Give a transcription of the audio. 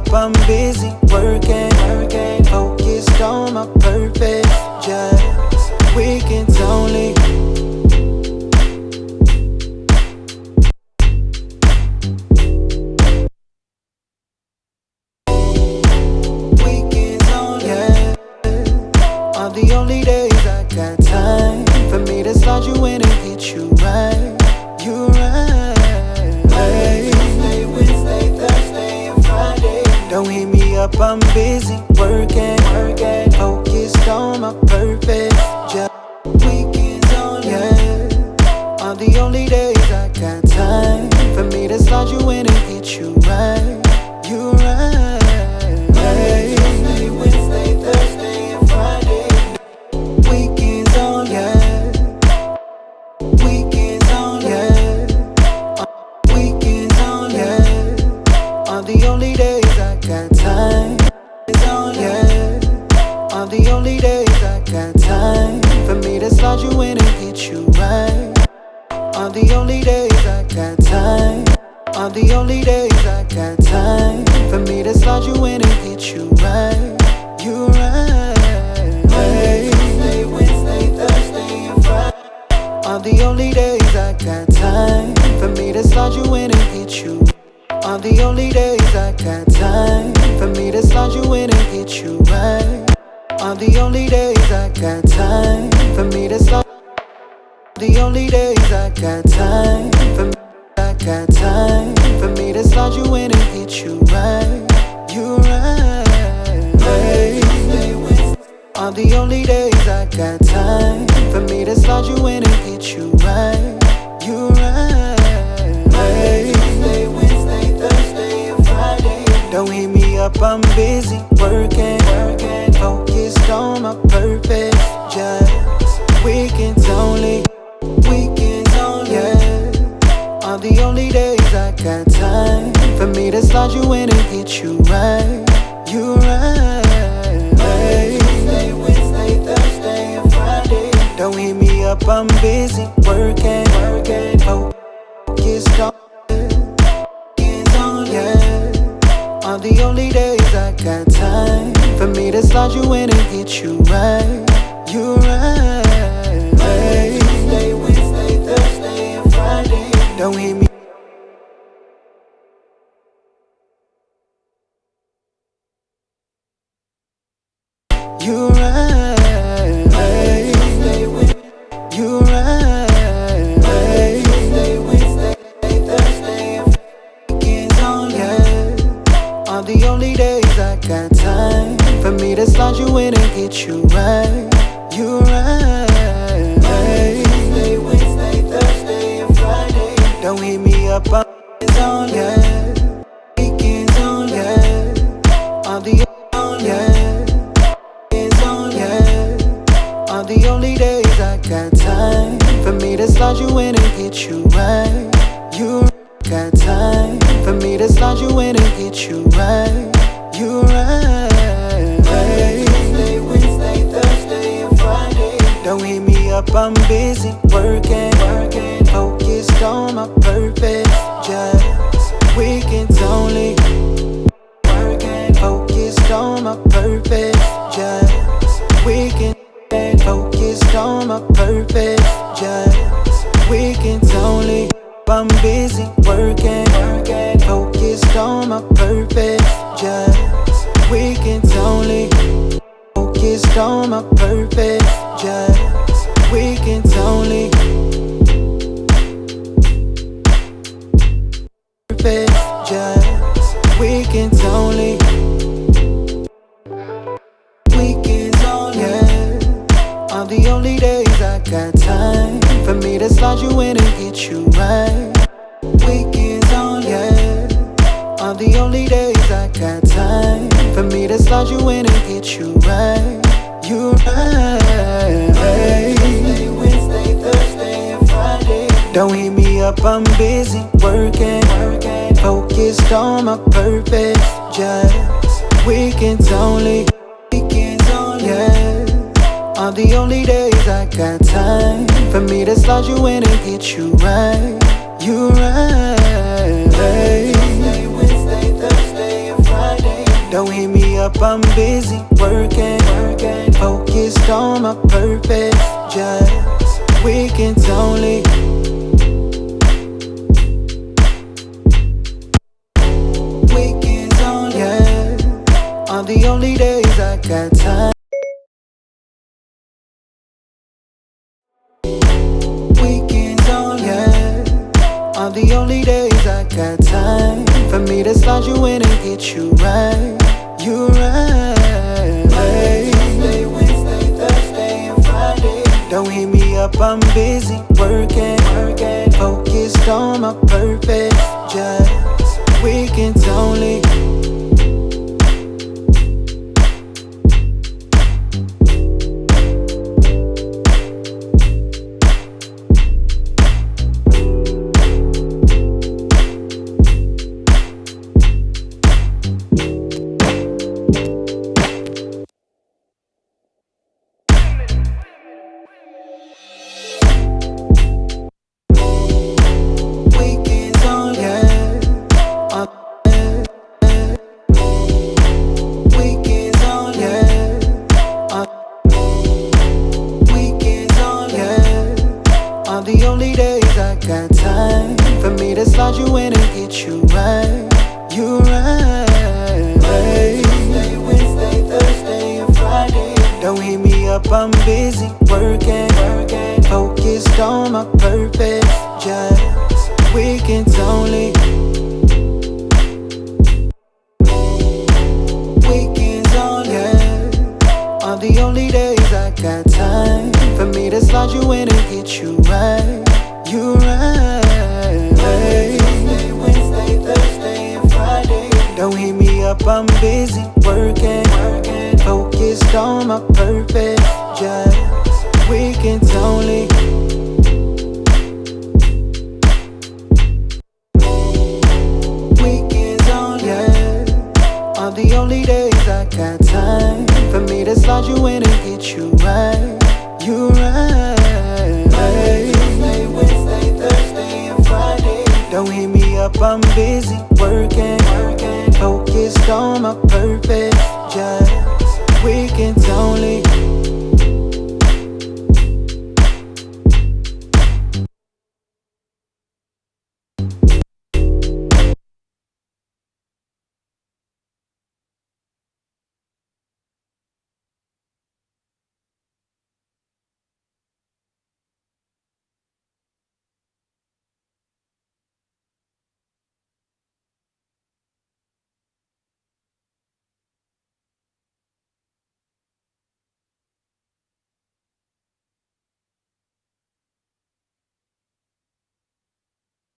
up, I'm busy working, focused on my purpose. Just weekends only. Weekends only, yeah. Are the only days I got time for me to slide you in and get you right. You right. Tuesday, Wednesday, Thursday, and Friday. Don't hit me up, I'm busy working, focused on my purpose. Just weekends only, yeah. Are the only days I got time for me to slide you in and get you right. You right. Tuesday, Wednesday, Thursday, and Friday. Weekends only, yeah. Weekends only, yeah. Weekends only, yeah. Are the only days I got time. Yeah. Are the only days I got time for me to slide you in and get you right. Are the only days I got time. Are the only days I got time for me to slide you in and get you right. You right. Tuesday, Wednesday, Thursday, and Friday. Are the only days I got time for me to slide you in and get you. Are the only days I got time for me to slide you in and get you right. Are the only days I got time for me to slide. The only days I got time for me. I got time for me to slide you in and get you right. You right. Tuesday, Wednesday. Are the only days I got time for me to slide you in and get you right. You right. Tuesday, Wednesday, Thursday, and Friday. Don't hit me up, I'm busy working, focused on my purpose. Just weekends only. Weekends only, yeah. Are the only days I got time for me to slide you in and get you right. You right. Tuesday, Wednesday, Thursday, and Friday. Don't hit me up, I'm busy working, focused on. Weekends only, yeah. Are the only days I got time for me to slide you in and get you right. You right. Tuesday, Wednesday, Thursday, and Friday. Don't hit me. You right. Tuesday, Wednesday. You right. Tuesday, Wednesday, Thursday, and weekends only, yeah. Are the only days I got time for me to slide you in and get you right. You right. Tuesday, Wednesday, Thursday, and Friday. Don't hit me up, I'm on, yeah. Weekends on, yeah. Are the only, yeah. Weekends on, yeah. Are the only days I got time for me to slide you in and get you right. You got time for me to slide you in and get you right. You right. Tuesday, Wednesday, Thursday, and Friday. Don't hit me up, I'm busy working, focused on my purpose. Just weekends only. Working, focused on my purpose. Just weekends, focused on my purpose. Just weekends only. I'm busy working, focused on my purpose. Just weekends only. Focused on my purpose. Just weekends only. Purpose. Just weekends only. Weekends only, yeah. Are the only days I got time for me to slide you in and get you right. Weekends only, yeah. Are the only days I got time for me to slide you in and get you right. You right. Tuesday, Wednesday, Thursday, and Friday. Don't hit me up, I'm busy working, focused on my purpose. Just weekends only. Weekends only, yeah. Are the only days I got time for me to slide you in and get you right. You right. Tuesday, Wednesday, Thursday, and Friday. I'm busy working, focused on my purpose. Just weekends only. Weekends only, yeah. Are the only days I got time. Weekends only, yeah. Are the only days I got time for me to slide you in and get you right. You right. Monday, Tuesday, Wednesday, Thursday, and Friday. Don't hit me up, I'm busy working, focused on my purpose. Just weekends only. Slide you in and get you right. You right. Tuesday, Wednesday, Thursday, and Friday. Don't hit me up, I'm busy working, focused on my purpose. Just weekends only. Weekends only, yeah. Are the only days I got time for me to slide you in and get you right. You right. Tuesday, Wednesday, Thursday, and Friday. Don't hit me up, I'm busy working, focused on my purpose. Just weekends only. Weekends only, yeah. Are the only days I got time for me to slide you in and get you right. You right. Tuesday, Wednesday, Thursday, and Friday. Don't hit me up, I'm busy working, focused on my purpose. Just weekends only.